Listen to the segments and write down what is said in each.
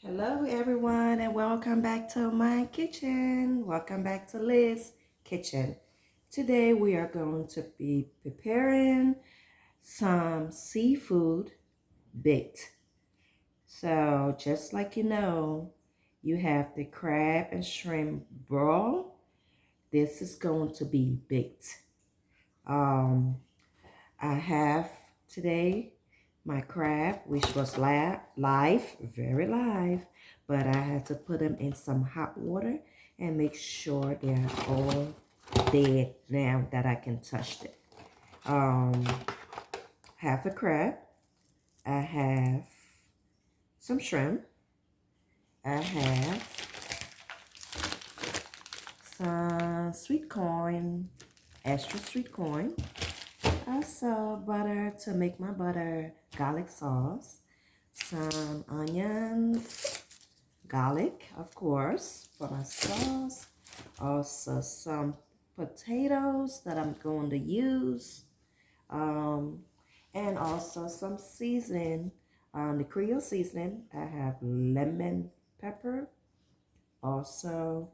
Hello, everyone, and welcome back to my kitchen. Welcome back to Liz's kitchen. Today, we are going to be preparing some seafood baked. So, just like you have the crab and shrimp broil. This is going to be baked. Um, I have today my crab, which was live, very live, but I had to put them in some hot water and make sure they're all dead now that I can touch it. Um, half a crab. I have some shrimp. I have some sweet corn, extra sweet corn. Also butter to make my butter, garlic sauce, some onions, garlic, of course, for my sauce. Also some potatoes that I'm going to use. Um, and also some seasoning. The Creole seasoning, I have lemon pepper. Also,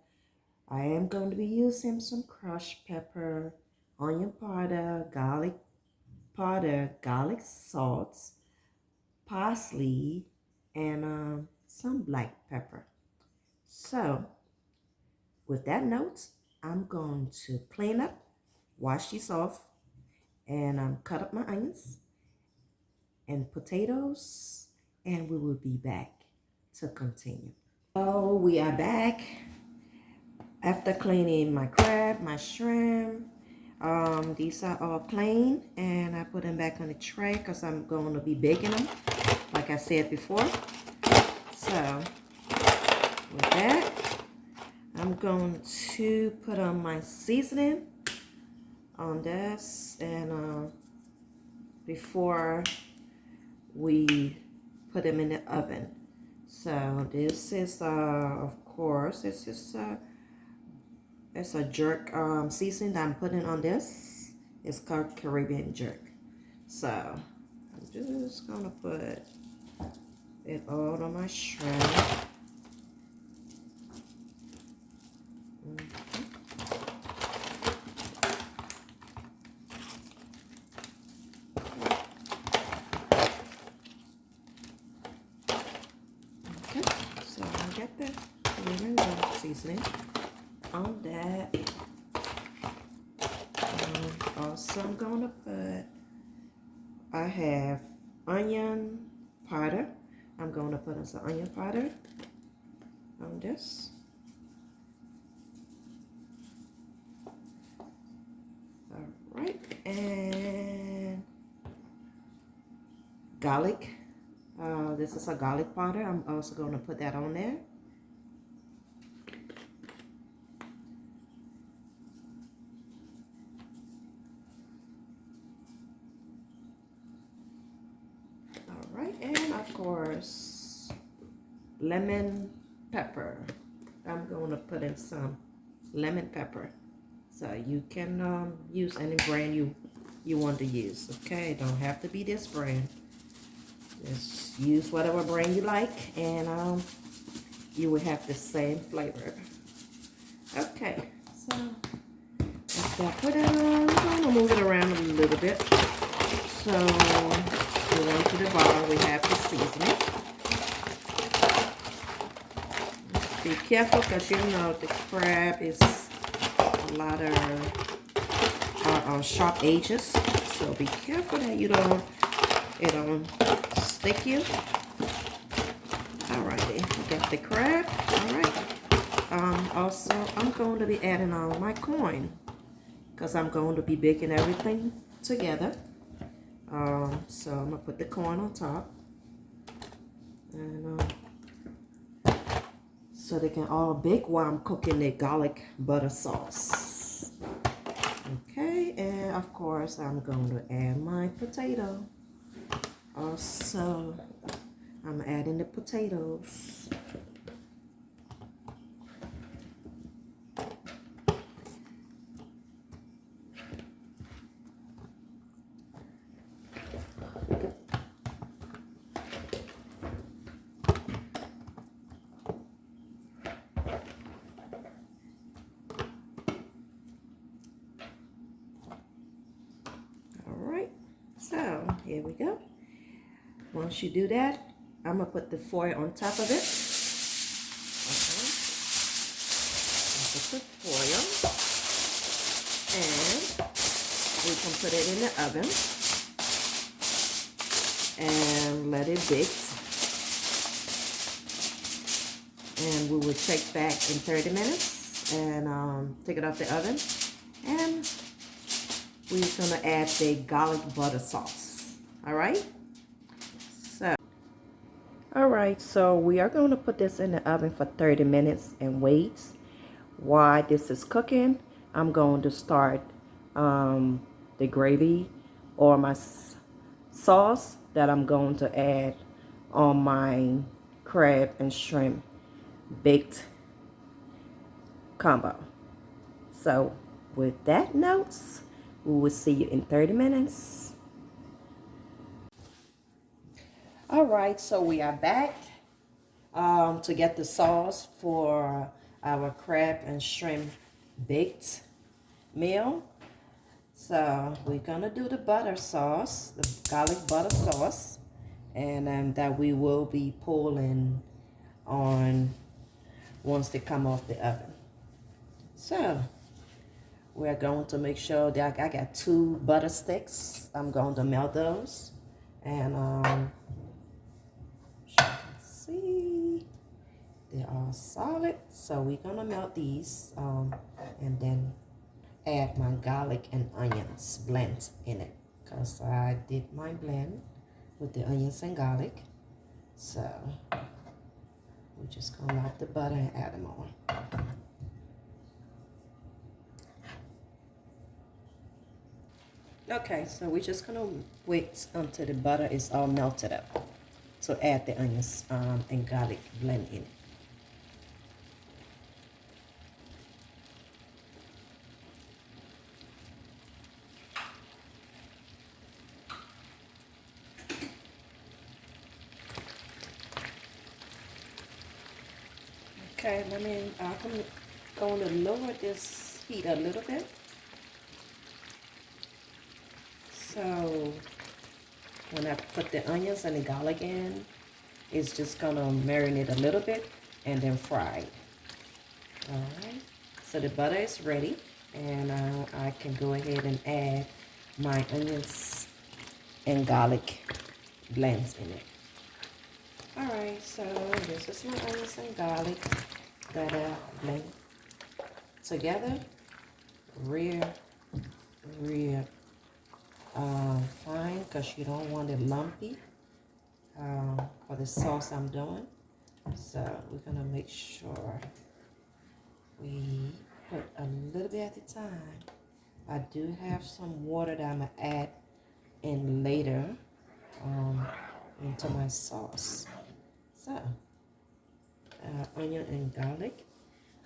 I am going to be using some crushed pepper, onion powder, garlic salt, parsley, and some black pepper. So, with that note, I'm going to clean up, wash these off, and cut up my onions and potatoes, and we will be back to continue. So, we are back after cleaning my crab, my shrimp. These are all clean, and I put them back on the tray because I'm going to be baking them, like I said before. So, with that, I'm going to put on my seasoning on this, and before we put them in the oven. So this is, of course, it's a jerk seasoning that I'm putting on this. It's called Caribbean jerk. So I'm just gonna put it all on my shrimp. Okay, so I got the Caribbean jerk seasoning on that. Also, I'm gonna put, I have onion powder. I'm going to put in some onion powder on this. All right, and garlic. This is a garlic powder. I'm also going to put that on there. All right, and of course, lemon pepper. I'm going to put in some lemon pepper. So you can use any brand you want to use. Okay, don't have to be this brand. Just use whatever brand you like, and you will have the same flavor. Okay, so after I put it on, I'm gonna move it around a little bit. So go on to the bottom, we have the seasoning. Be careful because you know the crab is a lot of sharp edges. So be careful that it don't stick you. Alrighty, got the crab. Alright. Also, I'm going to be adding on my corn because I'm going to be baking everything together. So I'm gonna put the corn on top, and so they can all bake while I'm cooking the garlic butter sauce. Okay, and of course I'm going to add my potato. Also, I'm adding the potatoes. So here we go. Once you do that, I'm gonna put the foil on top of it. Okay. Put the foil, and we can put it in the oven and let it bake. And we will check back in 30 minutes and take it off the oven. And we're gonna add the garlic butter sauce. All right. So we are going to put this in the oven for 30 minutes and wait. While this is cooking, I'm going to start the gravy or my sauce that I'm going to add on my crab and shrimp baked combo. So with that notes, we will see you in 30 minutes. All right, so we are back to get the sauce for our crab and shrimp baked meal. So we're gonna do the butter sauce, the garlic butter sauce, and that we will be pulling on once they come off the oven. So we're going to make sure that I got 2 butter sticks. I'm going to melt those, and as you can see, they are solid. So we're gonna melt these and then add my garlic and onions blend in it, because I did my blend with the onions and garlic. So we're just gonna melt the butter and add them on. Okay, so we're just gonna wait until the butter is all melted up to add the onions and garlic blend in it. Okay, I'm going to lower this heat a little bit. So when I put the onions and the garlic in, it's just gonna marinate a little bit and then fry. All right, so the butter is ready, and I can go ahead and add my onions and garlic blends in it. All right, so this is my onions and garlic that I blend together real fine, because you don't want it lumpy for the sauce I'm doing. So we're gonna make sure we put a little bit at a time. I do have some water that I'm gonna add in later into my sauce. So onion and garlic.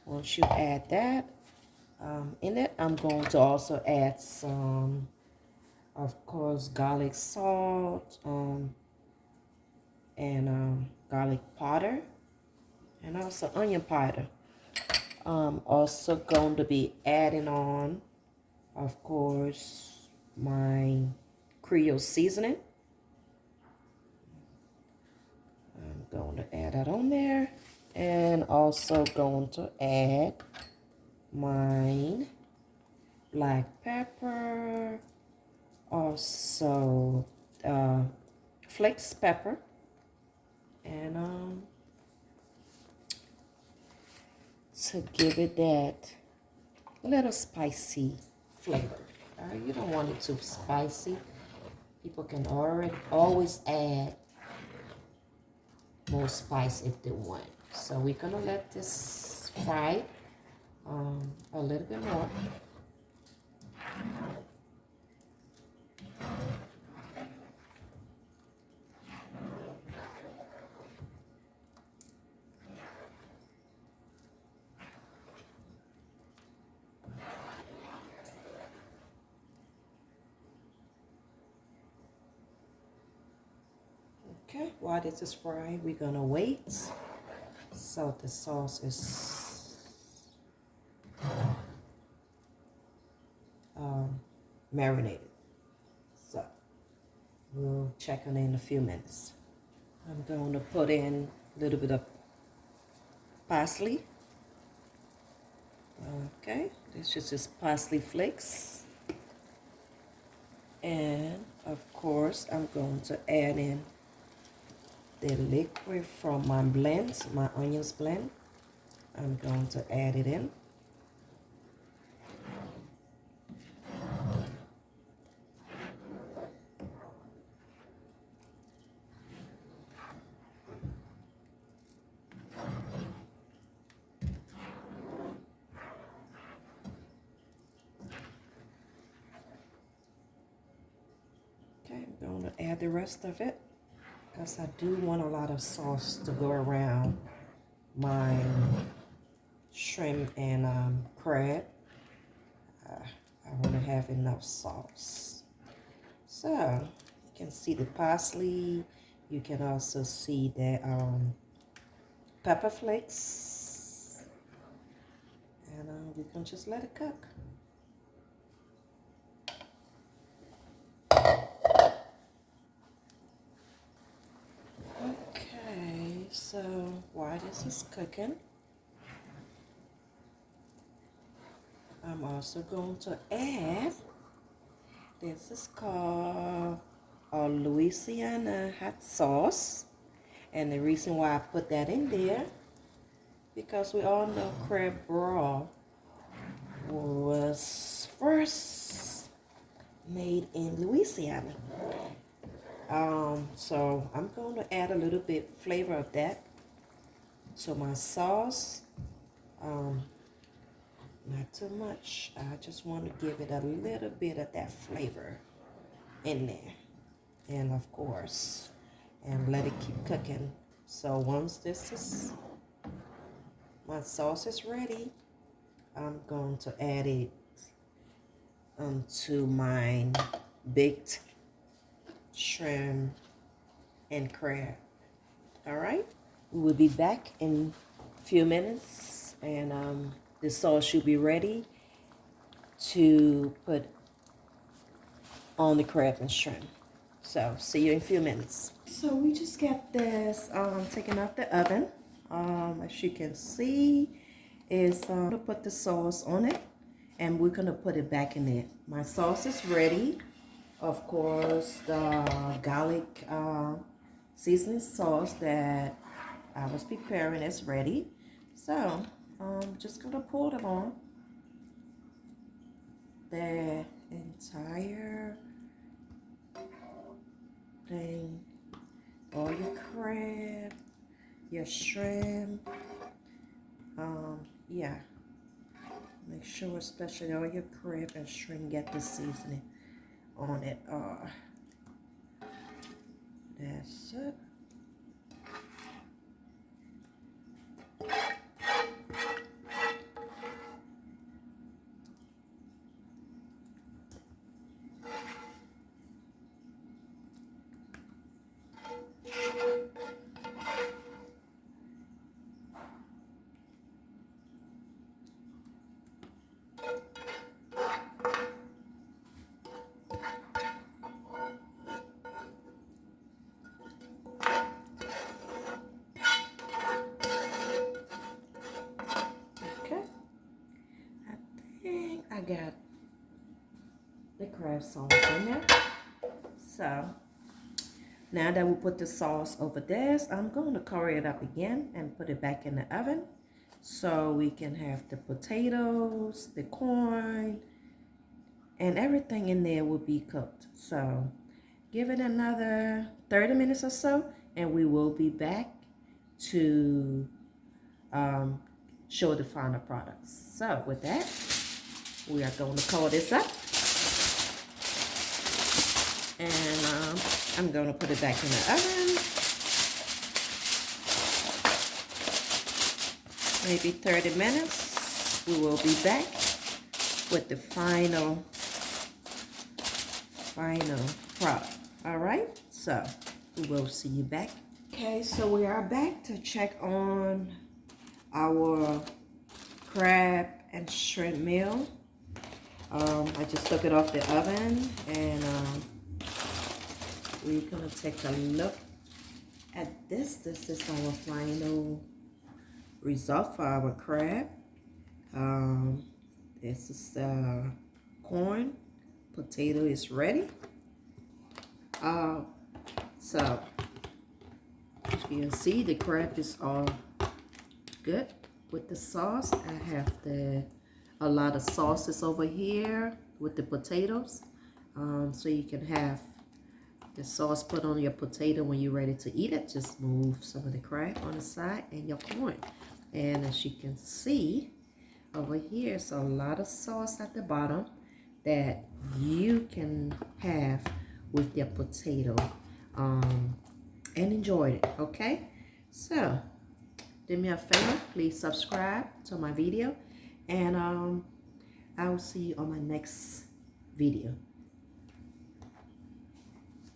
Once you add that in it, I'm going to also add some, of course, garlic salt and garlic powder, and also onion powder. Also going to be adding on, of course, my Creole seasoning. I'm going to add that on there, and also going to add my black pepper, also flakes pepper, and to give it that little spicy flavor. You don't want it too spicy. People can always add more spice if they want. So we're gonna let this fry a little bit more. Okay, while this is frying, we're gonna wait so the sauce is marinated. So We'll check on it in a few minutes. I'm going to put in a little bit of parsley. Okay, this is just parsley flakes. And of course, I'm going to add in the liquid from my blend, my onions blend. I'm going to add it in. Okay, I'm going to add the rest of it because I do want a lot of sauce to go around my shrimp and crab. I want to have enough sauce. So you can see the parsley. You can also see the pepper flakes. And we can just let it cook. Okay, so while this is cooking, I'm also going to add, this is called a Louisiana hot sauce. And the reason why I put that in there, because we all know crab broth was first made in Louisiana. So I'm going to add a little bit flavor of that to my sauce. Not too much. I just want to give it a little bit of that flavor in there. And of course, and let it keep cooking. So once my sauce is ready, I'm going to add it to my baked shrimp and crab. All right, we will be back in a few minutes, and the sauce should be ready to put on the crab and shrimp. So see you in a few minutes. So we just got this taken off the oven. As you can see, is to put the sauce on it, and we're gonna put it back in there. My sauce is ready. Of course, the garlic seasoning sauce that I was preparing is ready. So I'm just gonna pour it on the entire thing. All your crab, your shrimp, yeah. Make sure especially all your crab and shrimp get the seasoning on it. That's it. I got the crab sauce in there. So now that we put the sauce over this, I'm going to cover it up again and put it back in the oven so we can have the potatoes, the corn, and everything in there will be cooked. So give it another 30 minutes or so, and we will be back to show the final products. So with that, we are going to cover this up, and I'm going to put it back in the oven, maybe 30 minutes. We will be back with the final product. All right, so we will see you back. Okay, so we are back to check on our crab and shrimp meal. I just took it off the oven, and we're gonna take a look at this. This is our final result for our crab. This is the corn. Potato is ready. So you can see the crab is all good with the sauce. I have a lot of sauces over here with the potatoes. So you can have the sauce put on your potato when you're ready to eat it. Just move some of the crab on the side and your corn. And as you can see over here, it's a lot of sauce at the bottom that you can have with your potato and enjoy it. Okay, so do me a favor, please subscribe to my video, and I will see you on my next video.